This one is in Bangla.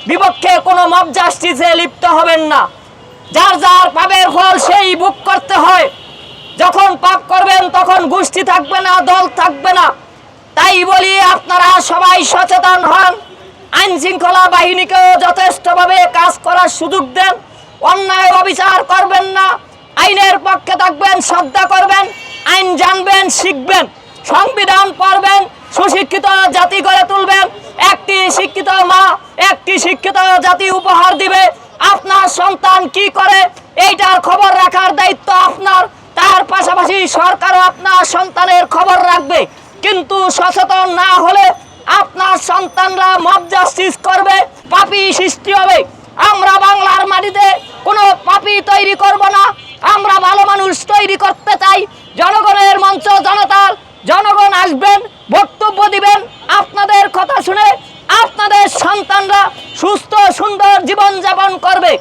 বিপক্ষে কোনো মব জাস্টিসে লিপ্ত হবেন না। যার যার পাপের ফল সেই ভোগ করতে হয়। যখন পাপ করবেন তখন গোষ্ঠী থাকবে না, দল থাকবে না। তাই বলি আপনারা সবাই সচেতন হন, আইন শৃঙ্খলা বাহিনীকেও যথেষ্টভাবে কাজ করার সুযোগ দেন, অন্যায় অবিচার করবেন না, আইনের পক্ষে থাকবেন, শ্রদ্ধা করবেন, আইন জানবেন, শিখবেন, সংবিধান পড়বেন, সুশিক্ষিত জাতি গড়ে তুলবেন। একটি শিক্ষিত মা একটি শিক্ষিত জাতি উপহার দিবে। আপনার সন্তান কি করে এইটার খবর রাখার দায়িত্ব আপনার। তার পাশাপাশি সরকারও আপনার সন্তানের খবর রাখবে। কিন্তু সচেতন না হলে আপনার সন্তানরা মব জাস্টিস করবে, পাপী সৃষ্টি হবে। আমরা বাংলার মাটিতে কোনো পাপী তৈরি করব না। আমরা ভালো মানুষ তৈরি করতে চাই। জনগণের মঞ্চ, জনগণ আসবেন, বক্তব্য দিবেন, আপনাদের কথা শুনে আপনাদের সন্তানরা সুস্থ সুন্দর জীবন যাপন করবে।